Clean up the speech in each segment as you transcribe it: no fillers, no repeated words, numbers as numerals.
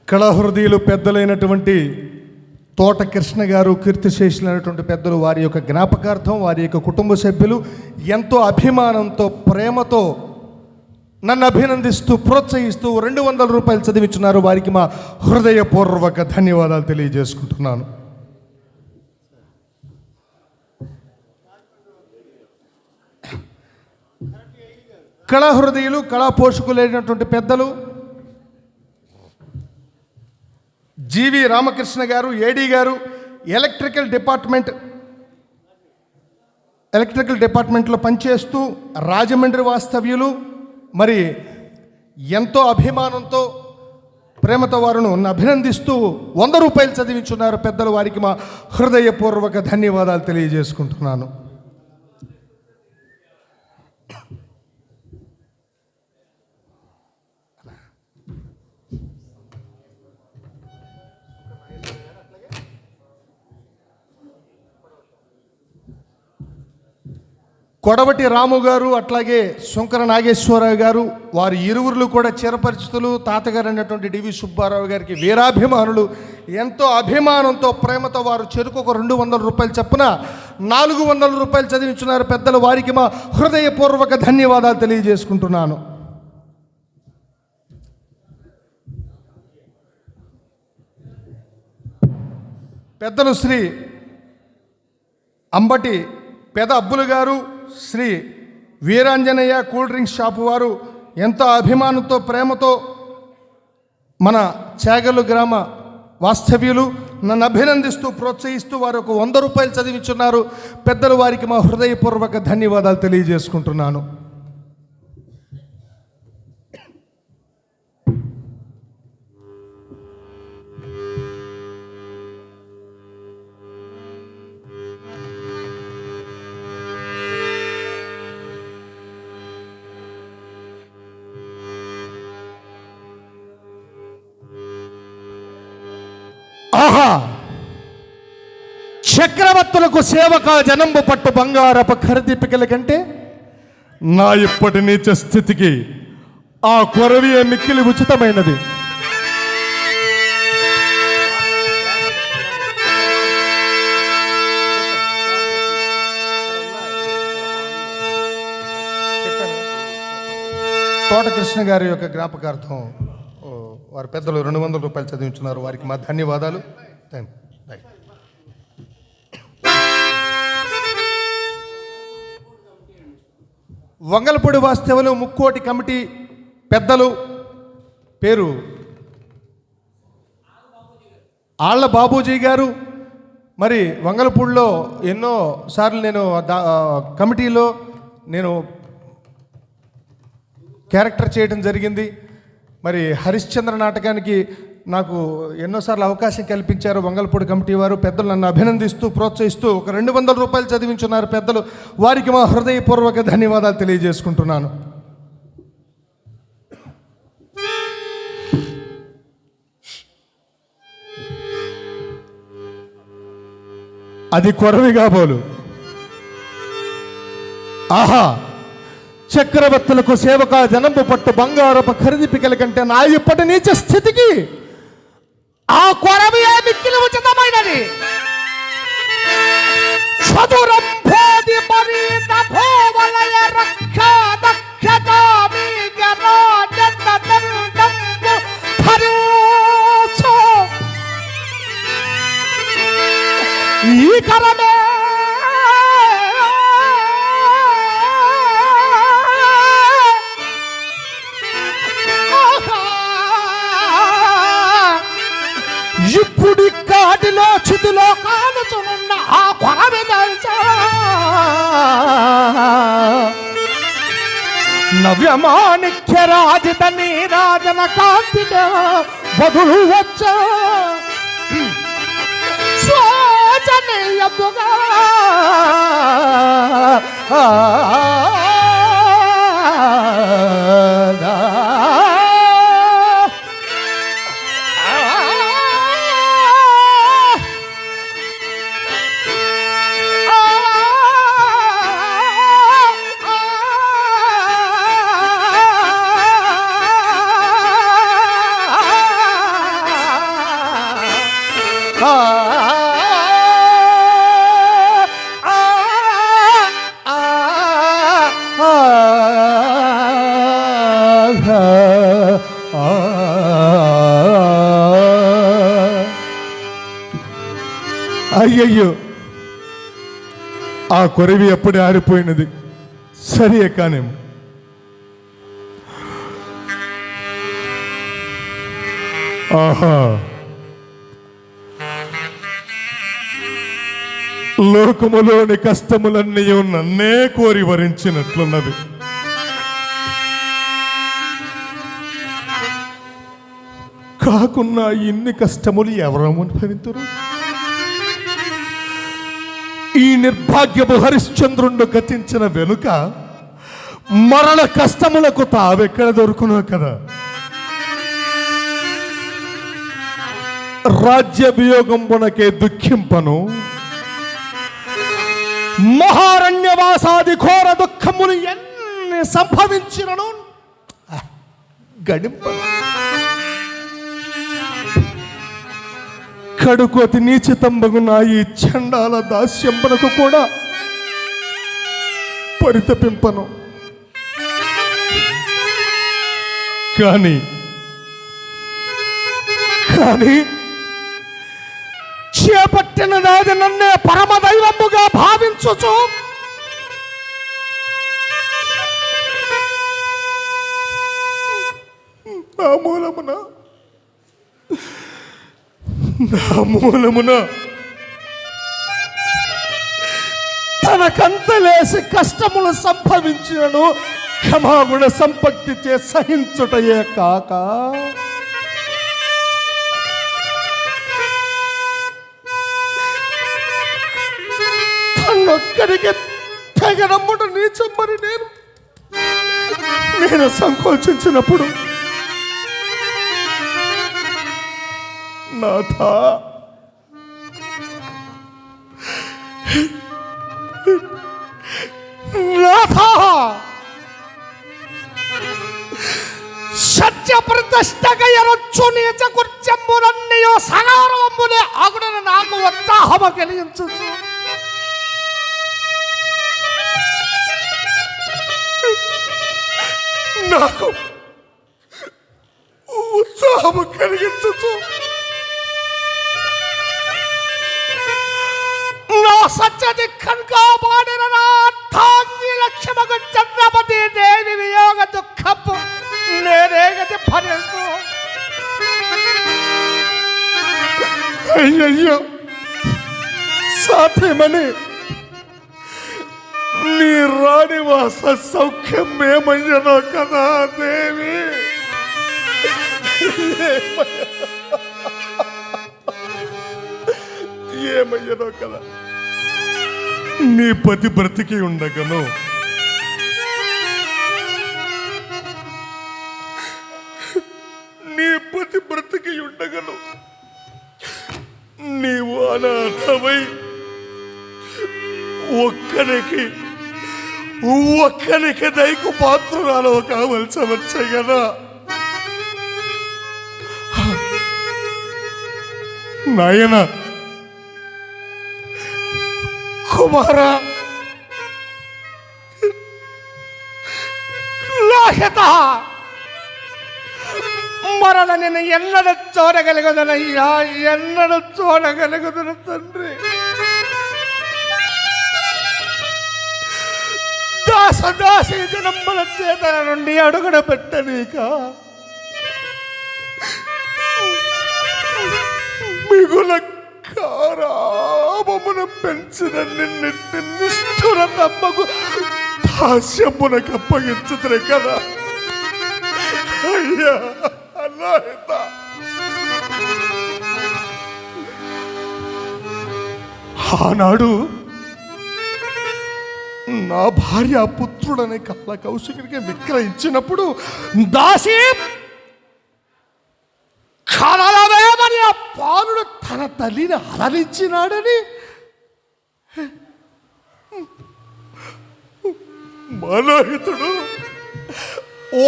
కళాహృదయులు పెద్దలైనటువంటి తోట కృష్ణ గారు, కీర్తిశేషులైనటువంటి పెద్దలు, వారి యొక్క జ్ఞాపకార్థం వారి యొక్క కుటుంబ సభ్యులు ఎంతో అభిమానంతో, ప్రేమతో నన్ను అభినందిస్తూ, ప్రోత్సహిస్తూ 200 రూపాయలు చదివించున్నారు. వారికి మా హృదయపూర్వక ధన్యవాదాలు తెలియజేసుకుంటున్నాను. కళాహృదయులు, కళా పోషకులైనటువంటి పెద్దలు జీవి రామకృష్ణ గారు, ఏడీ గారు, ఎలక్ట్రికల్ డిపార్ట్మెంట్లో పనిచేస్తూ రాజమండ్రి వాస్తవ్యులు. మరి ఎంతో అభిమానంతో, ప్రేమతో వారు నన్ను అభినందిస్తూ 100 రూపాయలు చదివించున్నారు పెద్దలు. వారికి మా హృదయపూర్వక ధన్యవాదాలు తెలియజేసుకుంటున్నాను. కొడవటి రాము గారు, అట్లాగే శంకర నాగేశ్వరరావు గారు, వారి ఇరువురు కూడా చిరపరిచితులు. తాతగారు అయినటువంటి డివి సుబ్బారావు గారికి వీరాభిమానులు. ఎంతో అభిమానంతో, ప్రేమతో వారు చెరుకు ఒక 200 రూపాయలు చొప్పున 400 రూపాయలు చదివించున్నారు పెద్దలు. వారికి మా హృదయపూర్వక ధన్యవాదాలు తెలియజేసుకుంటున్నాను. పెద్దలు శ్రీ అంబటి పెద అబ్బులు గారు, Sri Veeranjaneya cool drinks shop వారు ఎంతో అభిమానంతో, ప్రేమతో మన చాగలు గ్రామ వాస్తవ్యులు నన్ను అభినందిస్తూ, ప్రోత్సహిస్తూ వారు ఒక 100 రూపాయలు చదివించున్నారు పెద్దలు. వారికి మా హృదయపూర్వక ధన్యవాదాలు తెలియజేసుకుంటున్నాను. ఆహా, చక్రవర్తులకు సేవక జనంబు పట్టు బంగారప ఖరీదీపికల కంటే నా ఇప్పటి నీచ స్థితికి ఆ కొరవియే మిక్కిలి ఉచితమైనది. తోట కృష్ణ గారి యొక్క జ్ఞాపకార్థం వారి పెద్దలు 200 రూపాయలు చదివించున్నారు. వారికి మా ధన్యవాదాలు. వంగలపూడి వాస్తవులు ముక్కోటి కమిటీ పెద్దలు, పేరు ఆళ్ల బాబూజీ గారు. మరి వంగలపూడిలో ఎన్నో సార్లు నేను కమిటీలో క్యారెక్టర్ చేయడం జరిగింది. మరి హరిశ్చంద్ర నాటకానికి నాకు ఎన్నోసార్లు అవకాశం కల్పించారు వంగలపూడి కమిటీ వారు. పెద్దలు నన్ను అభినందిస్తూ, ప్రోత్సహిస్తూ ఒక 200 రూపాయలు చదివించున్నారు పెద్దలు. వారికి మా హృదయపూర్వక ధన్యవాదాలు తెలియజేసుకుంటున్నాను. అది కొరవి కాబోలు. ఆహా, చక్రవర్తులకు సేవక జనంబు పట్టు బంగారపు ఖరీదీపికల కంటే నా ఇప్పటి నీచ స్థితికి ఆ కొరవియే మిక్కిలి ఉచితమైనది. చతురంభోది పరీత భోవలయ రక్ష దక్షతామి గరాజందంబు ధరించు ఈ కరమే ఇప్పుడు కాటిలో చితిలో కాలుచున్న ఆ కొరవి నవ్యమాణిక్య రాజిత నీరాజన కాంతిగా బదులు వచ్చా శోచనీయముగా అయ్యయ్యో, ఆ కొరివి అప్పుడే ఆరిపోయినది. సరే కానేమో. ఆహా, లోకములోని కష్టములన్నీ నన్నే కోరి వరించినట్లున్నది. కాకున్నా ఇన్ని కష్టములు ఎవరు అనుభవింతురు? ఈ నిర్భాగ్యపు హరిశ్చంద్రుణ్ణి గతించిన వెనుక మరణ కష్టములకు తావెక్కడ దొరుకునో కదా. రాజ్య వియోగంబునకే దుఃఖింపను, మహారణ్యవాసాది ఘోర దుఃఖములు ఎన్ని సంభవించినను గడింపను. కడుకు అతి నీచితంబగున ఈ చండాల దాస్యంబనకు కూడా పరితపింపను. కానీ చేపట్టిన నాది నన్నే పరమదైవముగా భావించుచు నా మూలమున తనకంతలేసి కష్టములు సంభవించినను క్షమాగుణ సంపత్తిచే సహించుటయే కాక తన్నొక్కడికి తెగనమ్ముట నీచమ్మని నేను సంకోచించినప్పుడు, నాథ సత్య ప్రతిష్టక ఎరొచ్చు నీచ కుర్చంబులన్నయో సగారవంబులే అగుడను నాకు ఉత్సాహము కలిగించు. నాకు ఉత్సాహము కలిగించు. నా సత్యది కన్కాపాడిన నా అర్థాంగి లక్ష్యమగు చంద్రపతి దేవి వియోగ దుఃఖపు నేనేగతి భరించు. అయ్యయ్యో సాధ్యమని నీ రాణివాస సౌఖ్యం ఏమయ్యనో కదా దేవి. ఏమయ్యనో కదా. నీ పతి బ్రతికి ఉండగను నీవు అనాథమై ఒక్కనికి దైకు పాత్రురాలు కావలసి వచ్చాయి కదా. నాయన కుమారా, లాహిత మరణ నేను ఎన్నడ చూడగలుగుదనయ్యా, ఎన్నడ చూడగలుగుదను తండ్రి. దాసదాసి జనమ్మల చేత నుండి అడుగున పెట్టనీక మిగుల కారామమున పెంచిన నిన్నింటి నిష్ఠుర తమ్మకు దాస్యమునకు అప్పగించుతురే కదా. అయ్యా అల్లాహిత, ఆనాడు నా భార్య పుత్రుడనే కాల కౌశికుడికి విక్రయించినప్పుడు దాసి కలలవేమని ఆ పాలుడు తన తల్లిని అలరించినాడని మనహితుడు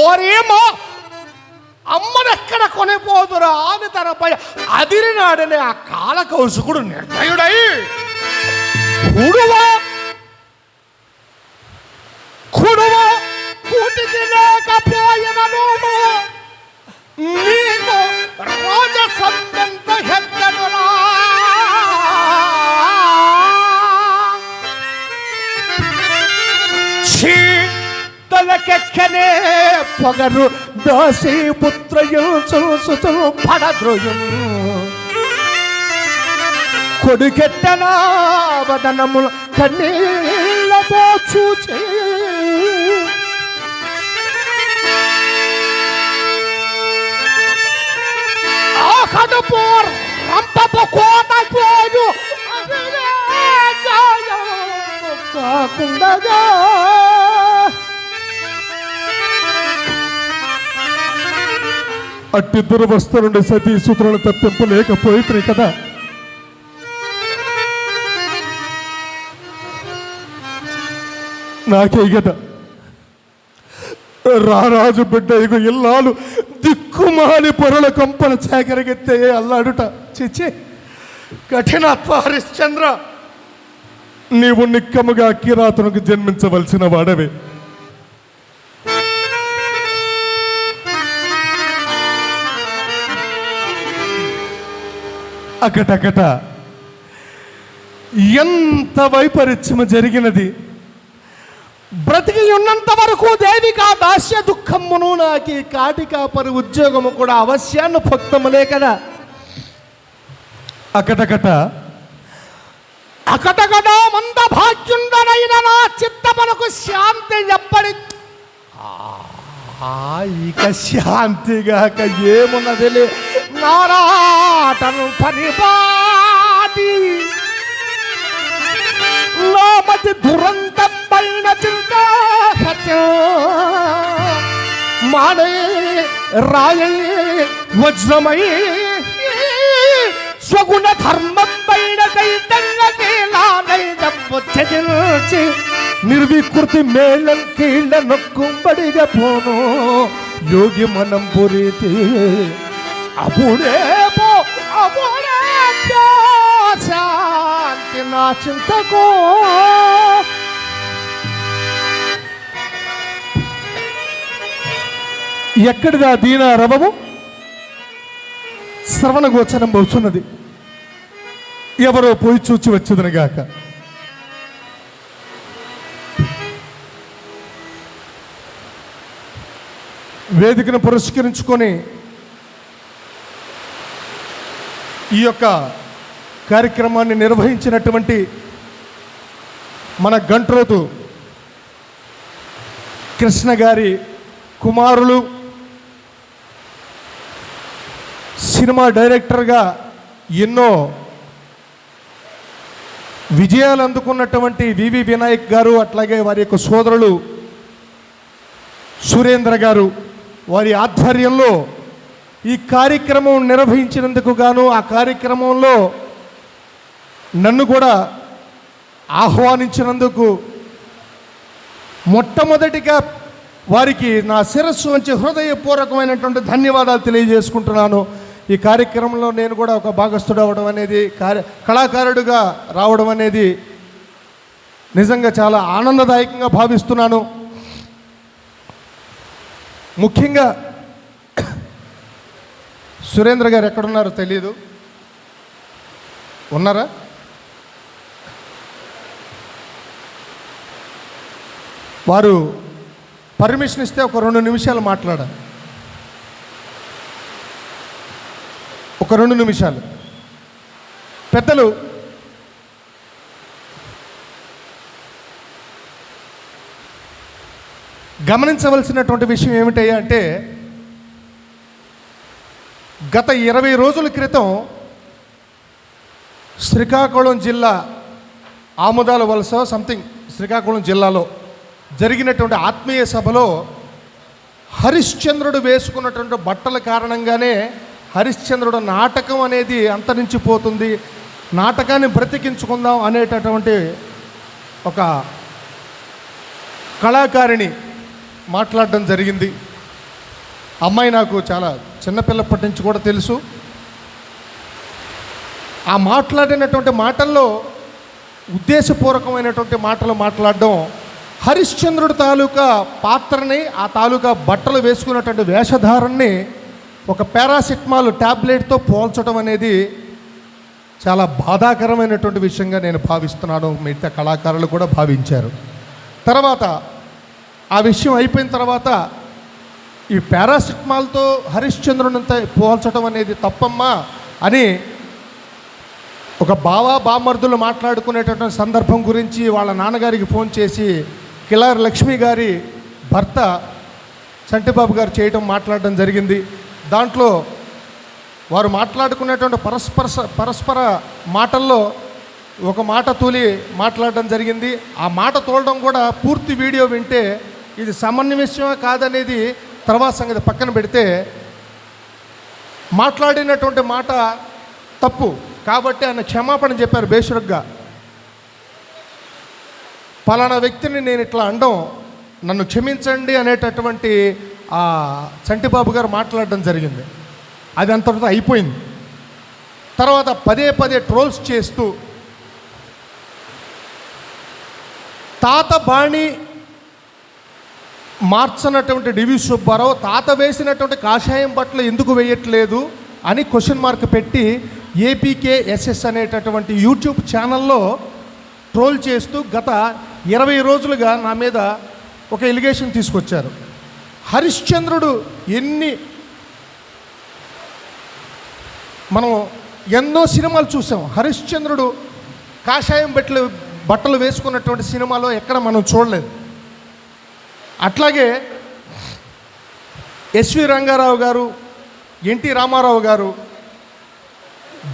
ఓరేమో అమ్మనెక్కడ కొనిపోదురా అని తనపై అదిరినాడని ఆ కాల కౌశికుడు నిర్దయుడై కుడువ కూటికి లేకపోయినను పొగరు దాసి పుత్రయం చూసు పడద్రోయం కొడుకెట్టనా వదనములు కన్నీళ్ళతో చూచే ఆ కడుపు రంపపు కోట పోదు కాకుండా అట్టి దురవస్థ నుండి సతీ సూత్రాలు తప్పింపలేకపోయి కదా. నాకే కదా రారాజు బిడ్డ ఇగు ఇల్లాలు దిక్కుమాలి పొరల కంపన చేకరగెత్తే అల్లాడుట. చిచి కఠినాత్మ హరిశ్చంద్ర, నీవు నిక్కముగా కిరాతునికి జన్మించవలసిన వాడవే. అకటకట ఎంత వైపరీత్యము జరిగినది. బ్రతికి ఉన్నంత వరకు దేవికా దాస్య దుఃఖమును నాకు కాటికాపరి ఉద్యోగము కూడా అవశ్యాన్ని భక్తములే కదా. అకటకట అకటకట మంద భాగ్యుండనైన నా చిత్తమునకు శాంతి ఎప్పటి ఇక శాంతిగాక ఏమున్నదిలే. నారాటను పరిపాటి లోమతి దురంతం పైన చింత మానే రాయే వజ్రమై స్వగుణ ధర్మం పైన చైతన్యచి నిర్వికృతి మేళం కీళ్ళ నొక్కుంబడిగా పోను యోగి మనం పురీతి అప్పుడే పో అప్పుడే శాంతి నా చింతకో. ఎక్కడిదా దీన రవము శ్రవణ గోచరం అవుతున్నది. ఎవరో పోయి చూచి వచ్చేదనగాక. వేదికను పురస్కరించుకొని ఈ యొక్క కార్యక్రమాన్ని నిర్వహించినటువంటి మన గంట్రోతు కృష్ణ గారి కుమారులు, సినిమా డైరెక్టర్గా ఎన్నో విజయాలు అందుకున్నటువంటి వివి వినాయక్ గారు, అట్లాగే వారి యొక్క సోదరులు సురేంద్ర గారు, వారి ఆధ్వర్యంలో ఈ కార్యక్రమం నిర్వహించినందుకు గాను, ఆ కార్యక్రమంలో నన్ను కూడా ఆహ్వానించినందుకు మొట్టమొదటిగా వారికి నా శిరస్సు వంచి హృదయపూర్వకమైనటువంటి ధన్యవాదాలు తెలియజేసుకుంటున్నాను. ఈ కార్యక్రమంలో నేను కూడా ఒక భాగస్థుడు అవ్వడం అనేది, కళాకారుడిగా రావడం అనేది నిజంగా చాలా ఆనందదాయకంగా భావిస్తున్నాను. ముఖ్యంగా సురేంద్ర గారు ఎక్కడున్నారో తెలియదు, ఉన్నారా? వారు పర్మిషన్ ఇస్తే ఒక 2 నిమిషాలు మాట్లాడాలి. ఒక 2 నిమిషాలు. పెద్దలు, గమనించవలసినటువంటి విషయం ఏమిటయ్యా అంటే, గత 20 రోజుల క్రితం శ్రీకాకుళం జిల్లా ఆముదాల వలస శ్రీకాకుళం జిల్లాలో జరిగినటువంటి ఆత్మీయ సభలో హరిశ్చంద్రుడు వేసుకున్నటువంటి బట్టల కారణంగానే హరిశ్చంద్రుడు నాటకం అనేది అంతరించిపోతుంది, నాటకాన్ని బ్రతికించుకుందాం అనేటటువంటి ఒక కళాకారిణి మాట్లాడడం జరిగింది. అమ్మాయి నాకు చాలా చిన్నపిల్లప్పటి నుంచి కూడా తెలుసు. ఆ మాట్లాడినటువంటి మాటల్లో ఉద్దేశపూర్వకమైనటువంటి మాటలు మాట్లాడడం, హరిశ్చంద్రుడి తాలూకా పాత్రని, ఆ తాలూకా బట్టలు వేసుకున్నటువంటి వేషధారణని ఒక పారాసిటమాల్ ట్యాబ్లెట్తో పోల్చడం అనేది చాలా బాధాకరమైనటువంటి విషయంగా నేను భావిస్తున్నాను. మిగతా కళాకారులు కూడా భావించారు. తర్వాత ఆ విషయం అయిపోయిన తర్వాత ఈ పారాసిటమాల్తో హరిశ్చంద్రునితో పోల్చడం అనేది తప్పమ్మా అని ఒక బామర్దులు మాట్లాడుకునేటటువంటి సందర్భం గురించి వాళ్ళ నాన్నగారికి ఫోన్ చేసి కిలారి లక్ష్మి గారి భర్త చంటిబాబు గారు మాట్లాడడం జరిగింది. దాంట్లో వారు మాట్లాడుకునేటువంటి పరస్పర మాటల్లో ఒక మాట తూలి మాట్లాడడం జరిగింది. ఆ మాట తోలడం కూడా పూర్తి వీడియో వింటే ఇది సమన్వయమే కాదనేది తర్వాత సంగతి పక్కన పెడితే, మాట్లాడినటువంటి మాట తప్పు కాబట్టి ఆయన క్షమాపణ చెప్పారు బేషురుగ్గా. పలానా వ్యక్తిని నేను ఇట్లా అనడం, నన్ను క్షమించండి అనేటటువంటి ఆ చంటిబాబు గారు మాట్లాడడం జరిగింది. అది అంతటితో అయిపోయింది. తర్వాత పదే ట్రోల్స్ చేస్తూ తాత బాణి మార్చనటువంటి డివి సుబ్బారావు తాత వేసినటువంటి కాషాయం బట్టలు ఎందుకు వేయట్లేదు అని క్వశ్చన్ మార్క్ పెట్టి ఏపీకేఎస్ఎస్ అనేటటువంటి యూట్యూబ్ ఛానల్లో ట్రోల్ చేస్తూ గత 20 రోజులుగా నా మీద ఒక ఎలిగేషన్ తీసుకొచ్చారు. హరిశ్చంద్రుడు మనం ఎన్నో సినిమాలు చూసాం. హరిశ్చంద్రుడు కాషాయం బట్టలు వేసుకున్నటువంటి సినిమాలో ఎక్కడ మనం చూడలేదు. అట్లాగే ఎస్వి రంగారావు గారు, ఎన్టీ రామారావు గారు,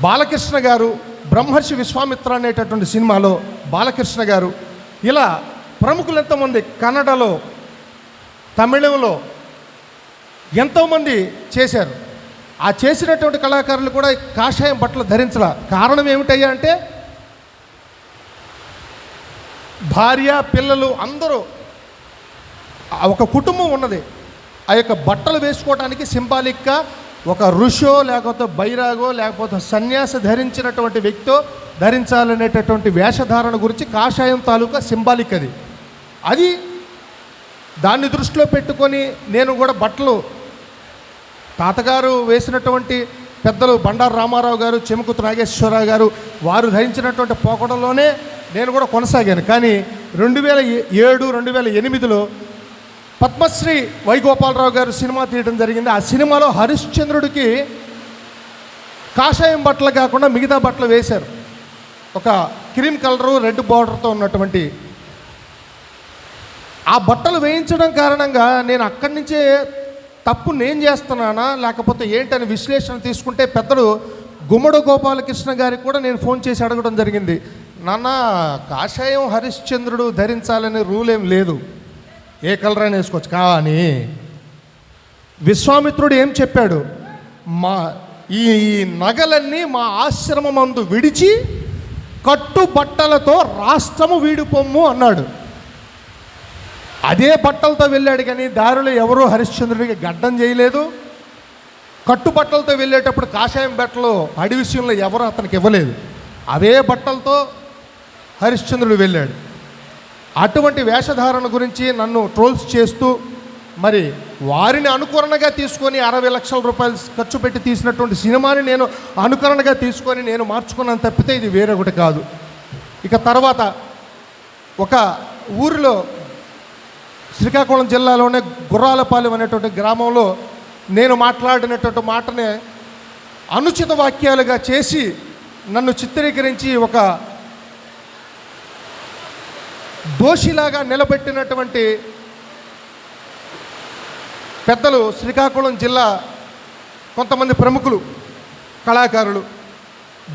బాలకృష్ణ గారు, బ్రహ్మర్షి విశ్వామిత్ర అనేటటువంటి సినిమాలో బాలకృష్ణ గారు, ఇలా ప్రముఖులు ఎంతోమంది కన్నడలో, తమిళంలో ఎంతోమంది చేశారు. ఆ చేసినటువంటి కళాకారులు కూడా కాషాయం బట్టలు ధరించాల. కారణం ఏమిటయ్యా అంటే భార్య పిల్లలు అందరూ ఒక కుటుంబం ఉన్నది. ఆ యొక్క బట్టలు వేసుకోవడానికి సింబాలిక్గా ఒక ఋషో లేకపోతే బైరాగో లేకపోతే సన్యాసి ధరించినటువంటి వ్యక్తో ధరించాలనేటటువంటి వేషధారణ గురించి కాషాయం తాలూకా సింబాలిక్ అది దాన్ని దృష్టిలో పెట్టుకొని నేను కూడా బట్టలు తాతగారు వేసినటువంటి పెద్దలు బండారు రామారావు గారు, చెముకుతు నాగేశ్వరరావు గారు వారు ధరించినటువంటి పోకడంలోనే నేను కూడా కొనసాగాను. కానీ 2007, 2008లో పద్మశ్రీ వైగోపాలరావు గారు సినిమా తీయడం జరిగింది. ఆ సినిమాలో హరిశ్చంద్రుడికి కాషాయం బట్టలు కాకుండా మిగతా బట్టలు వేశారు. ఒక క్రీమ్ కలరు రెడ్ బార్డర్తో ఉన్నటువంటి ఆ బట్టలు వేయించడం కారణంగా నేను అక్కడి నుంచే తప్పు నేను చేస్తున్నానా లేకపోతే ఏంటని విశ్లేషణ తీసుకుంటే పెద్దలు గుమ్మడి గోపాలకృష్ణ గారికి కూడా నేను ఫోన్ చేసి అడగడం జరిగింది. నాన్న, కాషాయం హరిశ్చంద్రుడు ధరించాలనే రూల్ ఏం లేదు, ఏ కలర్ అయినా వేసుకోవచ్చు. కానీ విశ్వామిత్రుడు ఏం చెప్పాడు, ఈ నగలన్నీ మా ఆశ్రమమందు విడిచి కట్టుబట్టలతో రాష్ట్రము వీడిపోమ్ము అన్నాడు. అదే బట్టలతో వెళ్ళాడు కానీ దారిలో ఎవరూ హరిశ్చంద్రుడికి గడ్డం చేయలేదు. కట్టుబట్టలతో వెళ్ళేటప్పుడు కాషాయం బట్టలు అడి విషయంలో ఎవరు అతనికి ఇవ్వలేదు. అవే బట్టలతో హరిశ్చంద్రుడు వెళ్ళాడు. అటువంటి వేషధారణ గురించి నన్ను ట్రోల్స్ చేస్తూ మరి వారిని అనుకరణగా తీసుకొని 60 లక్షల రూపాయలు ఖర్చు పెట్టి తీసినటువంటి సినిమాని నేను అనుకరణగా తీసుకొని నేను మార్చుకున్నాను తప్పితే ఇది వేరొకటి కాదు. ఇక తర్వాత ఒక ఊరిలో శ్రీకాకుళం జిల్లాలోనే గుర్రాలపాలెం అనేటువంటి గ్రామంలో నేను మాట్లాడినటువంటి మాటనే అనుచిత వాక్యాలుగా చేసి నన్ను చిత్రీకరించి ఒక దోషిలాగా నిలబెట్టినటువంటి పెద్దలు శ్రీకాకుళం జిల్లా కొంతమంది ప్రముఖులు కళాకారులు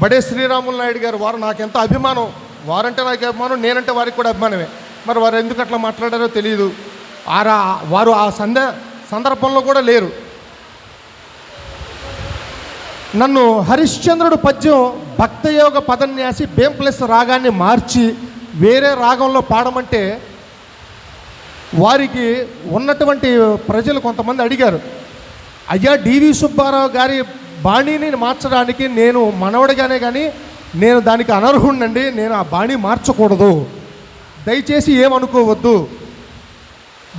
బడే శ్రీరాములు నాయుడు గారు. వారు నాకెంతో అభిమానం, వారంటే నాకు అభిమానం, నేనంటే వారికి కూడా అభిమానమే. మరి వారు ఎందుకు అట్లా మాట్లాడారో తెలియదు. వారు ఆ సందర్భంలో కూడా లేరు. నన్ను హరిశ్చంద్రుడు పద్యం భక్తయోగ పదన్యాసి బేంప్లస్ రాగాన్ని మార్చి వేరే రాగంలో పాడమంటే వారికి ఉన్నటువంటి ప్రజలు కొంతమంది అడిగారు, అయ్యా డివి సుబ్బారావు గారి బాణీని మార్చడానికి నేను మనవడిగానే కానీ నేను దానికి అనర్హుడినండి, నేను ఆ బాణీ మార్చకూడదు, దయచేసి ఏమనుకోవద్దు,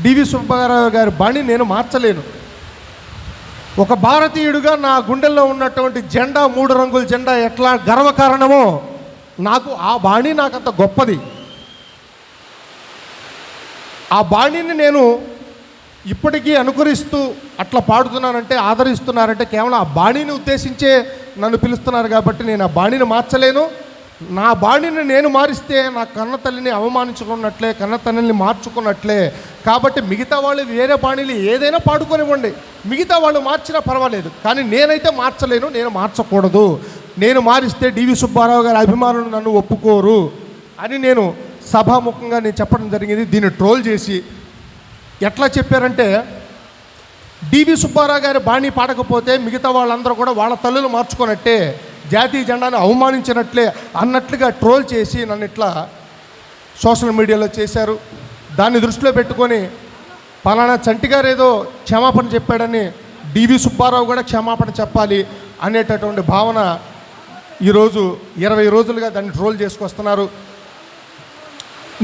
డివి సుబ్బారావు గారి బాణీ నేను మార్చలేను. ఒక భారతీయుడిగా నా గుండెల్లో ఉన్నటువంటి జెండా, 3 రంగుల జెండా ఎట్లా గర్వకారణమో నాకు ఆ బాణీ నాకంత గొప్పది. ఆ బాణీని నేను ఇప్పటికీ అనుకరిస్తూ అట్లా పాడుతున్నానంటే, ఆదరిస్తున్నారంటే కేవలం ఆ బాణీని ఉద్దేశించే నన్ను పిలుస్తున్నారు కాబట్టి నేను ఆ బాణీని మార్చలేను. నా బాణీని నేను మారిస్తే నా కన్న తల్లిని అవమానించుకున్నట్లే, కన్న తల్లిని మార్చుకున్నట్లే. కాబట్టి మిగతా వాళ్ళు వేరే బాణీలు ఏదైనా పాడుకొనివ్వండి, మిగతా వాళ్ళు మార్చినా పర్వాలేదు, కానీ నేనైతే మార్చలేను, నేను మార్చకూడదు. నేను మారిస్తే డివి సుబ్బారావు గారి అభిమానులు నన్ను ఒప్పుకోరు అని నేను సభాముఖంగా నేను చెప్పడం జరిగింది. దీన్ని ట్రోల్ చేసి ఎట్లా చెప్పారంటే, డివి సుబ్బారావు గారి బాణీ పాడకపోతే మిగతా వాళ్ళందరూ కూడా వాళ్ళ తల్లులు మార్చుకున్నట్టే, జాతీయ జెండాను అవమానించినట్లే అన్నట్లుగా ట్రోల్ చేసి నన్ను ఇట్లా సోషల్ మీడియాలో చేశారు. దాన్ని దృష్టిలో పెట్టుకొని పలానా చంటి గారు ఏదో క్షమాపణ చెప్పాడని డివి సుబ్బారావు కూడా క్షమాపణ చెప్పాలి అనేటటువంటి భావన ఈరోజు 20 రోజులుగా దాన్ని ట్రోల్ చేసుకొస్తున్నారు.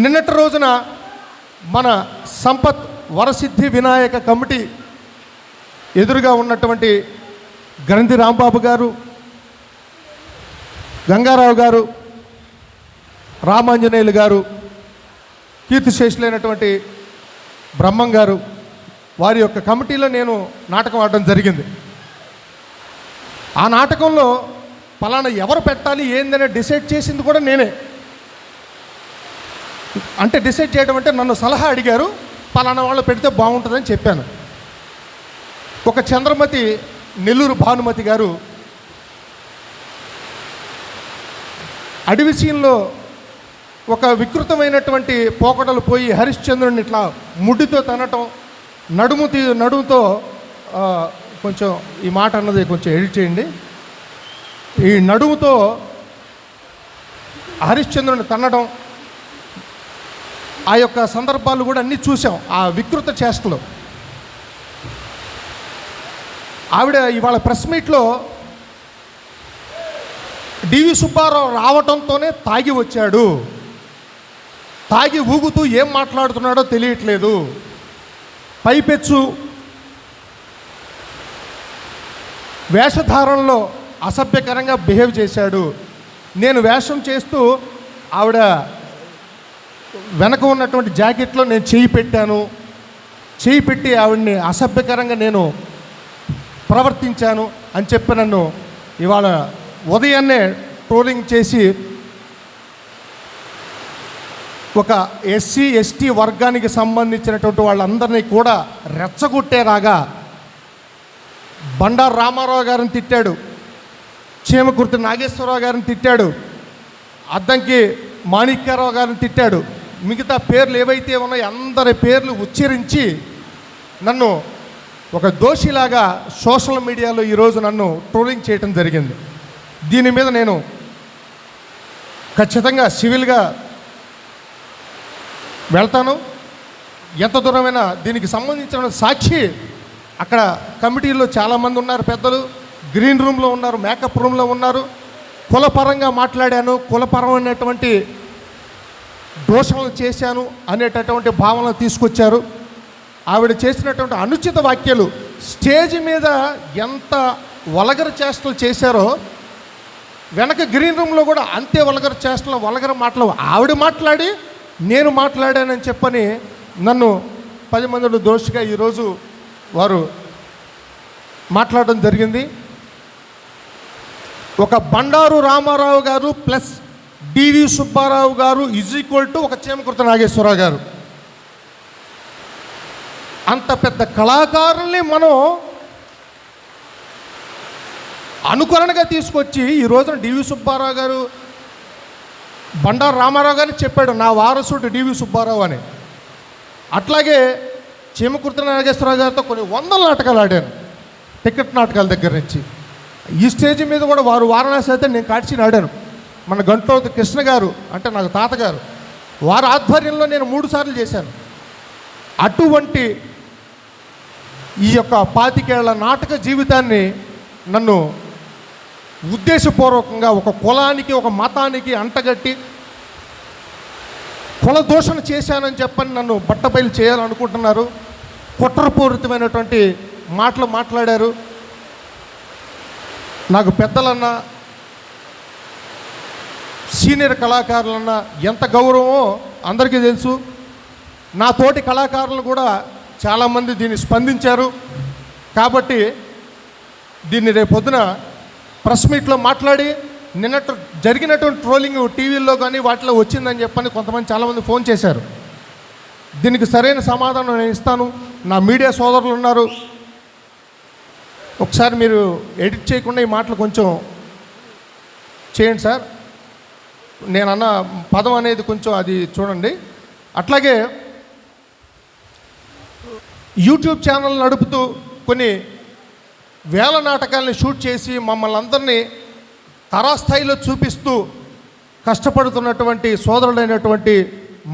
నిన్నటి రోజున మన సంపత్ వరసిద్ధి వినాయక కమిటీ ఎదురుగా ఉన్నటువంటి గ్రంథి రాంబాబు గారు, గంగారావు గారు, రామాంజనేయులు గారు, కీర్తిశేషులైనటువంటి బ్రహ్మం గారు, వారి యొక్క కమిటీలో నేను నాటకం ఆడడం జరిగింది. ఆ నాటకంలో పలానా ఎవరు పెట్టాలి ఏందనే డిసైడ్ చేసింది కూడా నేనే. అంటే డిసైడ్ చేయడం అంటే నన్ను సలహా అడిగారు, పలానా వాళ్ళు పెడితే బాగుంటుందని చెప్పాను. ఒక చంద్రమతి, నెల్లూరు భానుమతి గారు అడవి సీన్లో ఒక వికృతమైనటువంటి పోకడలు పోయి హరిశ్చంద్రుడిని ఇట్లా ముడ్డితో తనటం, నడుముతో కొంచెం ఈ మాట అన్నది కొంచెం ఎడిట్ చేయండి, ఈ నడుముతో హరిశ్చంద్రుడిని తన్నడం, ఆ యొక్క సందర్భాలు కూడా అన్నీ చూసాం ఆ వికృత చేష్టలో. ఆవిడ ఇవాళ ప్రెస్ మీట్లో డివి సుబ్బారావు రావటంతోనే తాగి వచ్చాడు, తాగి ఊగుతూ ఏం మాట్లాడుతున్నాడో తెలియట్లేదు, పైపెచ్చు వేషధారణలో అసభ్యకరంగా బిహేవ్ చేశాడు. నేను వేషం చేస్తూ ఆవిడ వెనక ఉన్నటువంటి జాకెట్లో నేను చేయి పెట్టాను, చేయి పెట్టి ఆవిడ్ని అసభ్యకరంగా నేను ప్రవర్తించాను అని చెప్పి నన్ను ఇవాళ ఉదయాన్నే ట్రోలింగ్ చేసి ఒక ఎస్సీ ఎస్టీ వర్గానికి సంబంధించినటువంటి వాళ్ళందరినీ కూడా రెచ్చగొట్టేలాగా బండారు రామారావు గారిని తిట్టాడు, చీమకుర్తి నాగేశ్వరరావు గారిని తిట్టాడు, అద్దంకి మాణిక్యారావు గారిని తిట్టాడు. మిగతా పేర్లు ఏవైతే ఉన్నాయో అందరి పేర్లు ఉచ్చరించి నన్ను ఒక దోషిలాగా సోషల్ మీడియాలో ఈరోజు నన్ను ట్రోలింగ్ చేయడం జరిగింది. దీని మీద నేను ఖచ్చితంగా సివిల్గా వెళ్తాను. ఎంత దూరమైనా దీనికి సంబంధించిన సాక్షి అక్కడ కమిటీలో చాలామంది ఉన్నారు, పెద్దలు గ్రీన్ రూమ్లో ఉన్నారు, మేకప్ రూమ్లో ఉన్నారు. కులపరంగా మాట్లాడాను, కులపరమైనటువంటి దోషణలు చేశాను అనేటటువంటి భావన తీసుకొచ్చారు. ఆవిడ చేసినటువంటి అనుచిత వ్యాఖ్యలు స్టేజ్ మీద ఎంత వల్గర్ చేష్టలు చేశారో వెనక గ్రీన్ రూమ్లో కూడా అంతే వల్గర్ చేష్టలు, వల్గర్ మాటలు ఆవిడ మాట్లాడి నేను మాట్లాడానని చెప్పని నన్ను 10 మందిలో దోషిగా ఈరోజు వారు మాట్లాడడం జరిగింది. ఒక బండారు రామారావు గారు ప్లస్ డివి సుబ్బారావు గారు = ఒక చీమకుర్తి నాగేశ్వరరావు గారు. అంత పెద్ద కళాకారుల్ని మనం అనుకరణగా తీసుకొచ్చి ఈ రోజున డివి సుబ్బారావు గారు బండారు రామారావు గారిని చెప్పాడు నా వారసుడు డివి సుబ్బారావు అని. అట్లాగే చీమకుర్తి నాగేశ్వరరావు గారితో కొన్ని 100 నాటకాలు ఆడాను, టికెట్ నాటకాల దగ్గర నుంచి. ఈ స్టేజ్ మీద కూడా వారు వారణాసి అయితే నేను కాడ్చి ఆడాను. మన గంటోతి కృష్ణ గారు అంటే నాకు తాతగారు, వారి ఆధ్వర్యంలో నేను 3 సార్లు చేశాను. అటువంటి ఈ యొక్క 25 ఏళ్ల నాటక జీవితాన్ని నన్ను ఉద్దేశపూర్వకంగా ఒక కులానికి ఒక మతానికి అంటగట్టి కుల దూషణ చేశానని చెప్పని నన్ను బట్టబయలు చేయాలనుకుంటున్నారు. కుట్రపూరితమైనటువంటి మాటలు మాట్లాడారు. నాకు పెద్దలన్నా సీనియర్ కళాకారులన్నా ఎంత గౌరవమో అందరికీ తెలుసు. నా తోటి కళాకారులను కూడా చాలామంది దీన్ని స్పందించారు. కాబట్టి దీన్ని రేపొద్దున ప్రెస్ మీట్లో మాట్లాడి నిన్నట్టు జరిగినటువంటి ట్రోలింగ్ టీవీల్లో కానీ వాటిలో వచ్చిందని చెప్పని కొంతమంది చాలామంది ఫోన్ చేశారు. దీనికి సరైన సమాధానం నేను ఇస్తాను. నా మీడియా సోదరులు ఉన్నారు, ఒకసారి మీరు ఎడిట్ చేయకుండా ఈ మాటలు కొంచెం చేయండి సార్. నేను అన్న పదం అనేది కొంచెం అది చూడండి. అట్లాగే యూట్యూబ్ ఛానల్ నడుపుతూ కొన్ని వేల నాటకాలని షూట్ చేసి మమ్మల్ని అందరినీ తారాస్థాయిలో చూపిస్తూ కష్టపడుతున్నటువంటి సోదరుడైనటువంటి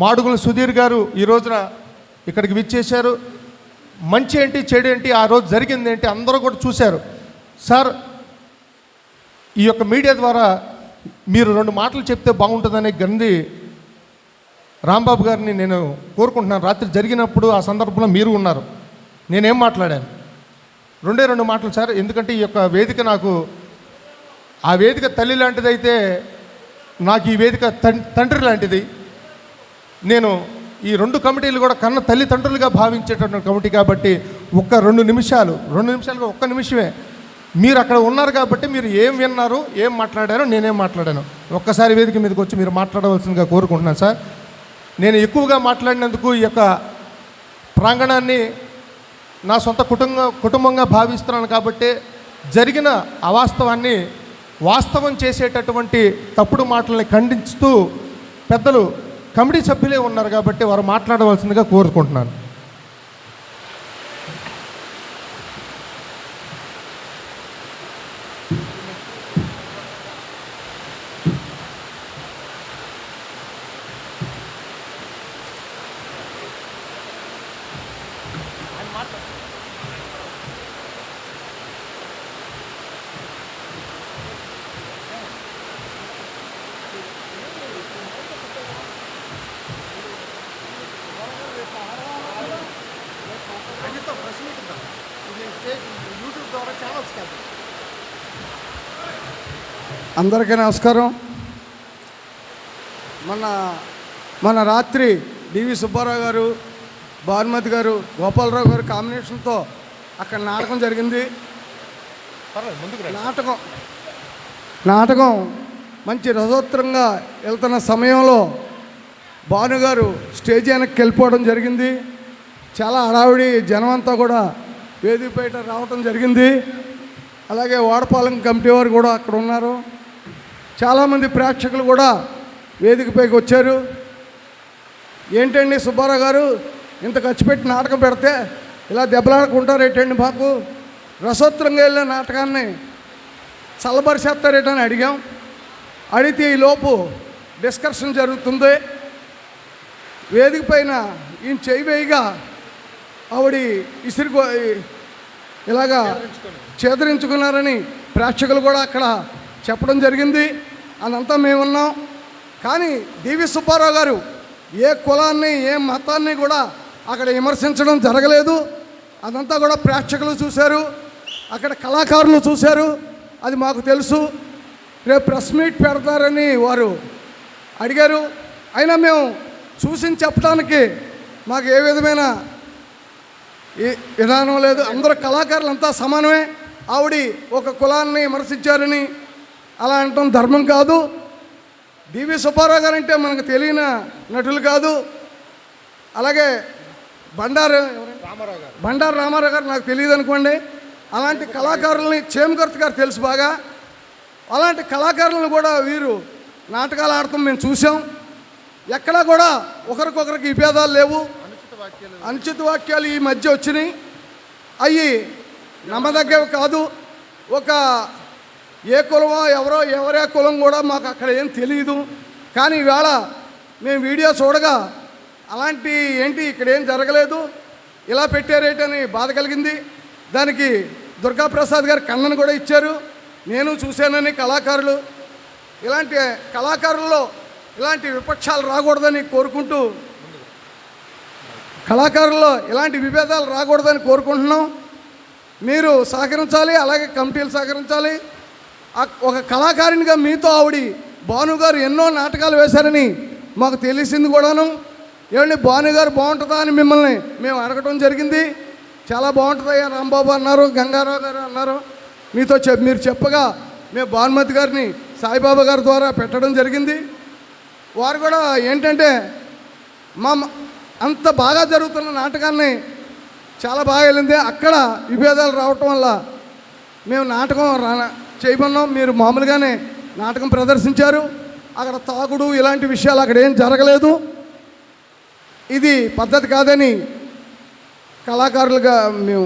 మాడుగుల సుధీర్ గారు ఈ రోజున ఇక్కడికి విచ్చేశారు. మంచి ఏంటి చెడు ఏంటి ఆ రోజు జరిగింది ఏంటి అందరూ కూడా చూశారు. సార్, ఈ యొక్క మీడియా ద్వారా మీరు 2 మాటలు చెప్తే బాగుంటుందనే గంది రాంబాబు గారిని నేను కోరుకుంటున్నాను. రాత్రి జరిగినప్పుడు ఆ సందర్భంలో మీరు ఉన్నారు. నేనేం మాట్లాడాను 2 మాటలు సార్. ఎందుకంటే ఈ యొక్క వేదిక నాకు ఆ వేదిక తల్లి లాంటిదైతే నాకు ఈ వేదిక తండ్రి లాంటిది. నేను ఈ 2 కమిటీలు కూడా కన్న తల్లిదండ్రులుగా భావించేటటువంటి కమిటీ కాబట్టి ఒక్క 2 నిమిషాలుగా ఒక్క నిమిషమే మీరు అక్కడ ఉన్నారు కాబట్టి మీరు ఏం విన్నారు, ఏం మాట్లాడారో నేనేం మాట్లాడాను ఒక్కసారి వేదిక మీదకి వచ్చి మీరు మాట్లాడవలసిందిగా కోరుకుంటున్నాను సార్. నేను ఎక్కువగా మాట్లాడినందుకు ఈ యొక్క ప్రాంగణాన్ని నా సొంత కుటుంబంగా భావిస్తున్నాను కాబట్టి జరిగిన అవాస్తవాన్ని వాస్తవం చేసేటటువంటి తప్పుడు మాటల్ని ఖండిస్తూ పెద్దలు కమిటీ సభ్యులే ఉన్నారు కాబట్టి వారు మాట్లాడవలసిందిగా కోరుకుంటున్నాను. అందరికీ నమస్కారం. మన రాత్రి డివి సుబ్బారావు గారు, భానుమతి గారు, గోపాలరావు గారు కాంబినేషన్తో అక్కడ నాటకం జరిగింది. నాటకం మంచి రసోత్తరంగా వెళ్తున్న సమయంలో భానుగారు స్టేజ్ వెనక్కి వెళ్ళిపోవడం జరిగింది. చాలా హడావిడి జనం అంతా కూడా వేదిక బయట రావటం జరిగింది. అలాగే వాడపాలెం కమిటీ వారు కూడా అక్కడ ఉన్నారు. చాలామంది ప్రేక్షకులు కూడా వేదికపైకి వచ్చారు. ఏంటండి సుబ్బారావు గారు ఇంత ఖర్చు పెట్టి నాటకం పెడితే ఇలా దెబ్బలాడుకుంటారేటండి, మాకు రసోత్తరంగా వెళ్ళిన నాటకాన్ని చల్లబరిచేస్తారేటని అడిగాం. అడిగితే ఈలోపు డిస్కషన్ జరుగుతుంది. వేదిక పైన ఈయన చేయి వేయిగా ఆవిడ ఇలాగా చేదరించుకున్నారని ప్రేక్షకులు కూడా అక్కడ చెప్పడం జరిగింది. అదంతా మేమున్నాం. కానీ డివి సుబ్బారావు గారు ఏ కులాన్ని ఏ మతాన్ని కూడా అక్కడ విమర్శించడం జరగలేదు. అదంతా కూడా ప్రేక్షకులు చూశారు, అక్కడ కళాకారులు చూశారు. అది మాకు తెలుసు. రేపు ప్రెస్ మీట్ పెడతారని వారు అడిగారు. అయినా మేము చూసి చెప్పడానికి మాకు ఏ విధమైన విధానం లేదు. అందరూ కళాకారులంతా సమానమే. ఆవిడ ఒక కులాన్ని విమర్శించారని అలా అనటం ధర్మం కాదు. డివి సుబ్బారావు గారు అంటే మనకు తెలియని నటులు కాదు. అలాగే బండారు రామారావు గారు నాకు తెలియదు అనుకోండి. అలాంటి కళాకారులని చేమకర్తి గారు తెలుసు బాగా. అలాంటి కళాకారులను కూడా వీరు నాటకాలు ఆడటం మేము చూసాం. ఎక్కడా కూడా ఒకరికొకరికి విభేదాలు లేవు. అనుచిత వాక్యాలు ఈ మధ్య వచ్చినాయి. అవి నమ్మదగ్గవి కాదు. ఒక ఏ కులమో ఎవరే కులం కూడా మాకు అక్కడ ఏం తెలియదు. కానీ ఈవేళ మేము వీడియో చూడగా అలాంటి ఏంటి ఇక్కడ ఏం జరగలేదు, ఇలా పెట్టారేటని బాధ కలిగింది. దానికి దుర్గాప్రసాద్ గారు ఖండన కూడా ఇచ్చారు. నేను చూశానని కళాకారులు ఇలాంటి కళాకారుల్లో ఇలాంటి విపక్షాలు రాకూడదని కోరుకుంటూ, కళాకారుల్లో ఇలాంటి విభేదాలు రాకూడదని కోరుకుంటున్నాం. మీరు సహకరించాలి, అలాగే కమిటీలు సహకరించాలి. ఒక కళాకారునిగా మీతో ఆవిడ భాను గారు ఎన్నో నాటకాలు వేశారని మాకు తెలిసింది కూడాను. ఏమండి భాను గారు బాగుంటుందా అని మిమ్మల్ని మేము అడగటం జరిగింది. చాలా బాగుంటుందయ్యా రాంబాబు అన్నారు, గంగారావు గారు అన్నారు. మీతో మీరు చెప్పగా మేము భానుమతి గారిని సాయిబాబా గారి ద్వారా పెట్టడం జరిగింది. వారు కూడా ఏంటంటే మా అంత బాగా జరుగుతున్న నాటకాన్ని చాలా బాగా వెళ్ళింది. అక్కడ విభేదాలు రావటం వల్ల మేము నాటకం చేయమన్నాం. మీరు మామూలుగానే నాటకం ప్రదర్శించారు. అక్కడ తాగుడు ఇలాంటి విషయాలు అక్కడ ఏం జరగలేదు. ఇది పద్ధతి కాదని కళాకారులుగా మేము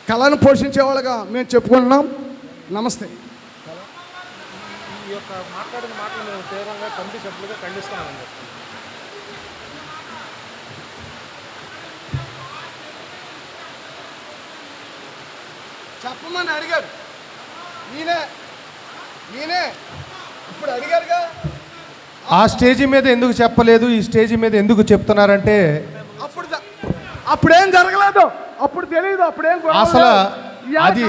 కళను పోషించే వాళ్ళగా మేము చెప్పుకుంటున్నాం. నమస్తే. ఈ యొక్క మాట్లాడిన మాటలు మేము తీవ్రంగా కమిటీ సభ్యులుగా ఖండిస్తున్నామని చెప్తున్నాం. చెప్పమని అడిగారు. ఈయనే ఇప్పుడు అడిగారుగా. ఆ స్టేజీ మీద ఎందుకు చెప్పలేదు, ఈ స్టేజీ మీద ఎందుకు చెప్తున్నారంటే అప్పుడేం జరగలేదు, అప్పుడు తెలియదు, అప్పుడేం అసలు అది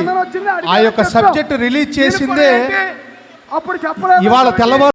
ఆ యొక్క సబ్జెక్ట్ రిలీజ్ చేసిందే అప్పుడు చెప్పలేదు. ఇవాళ తెల్లవారు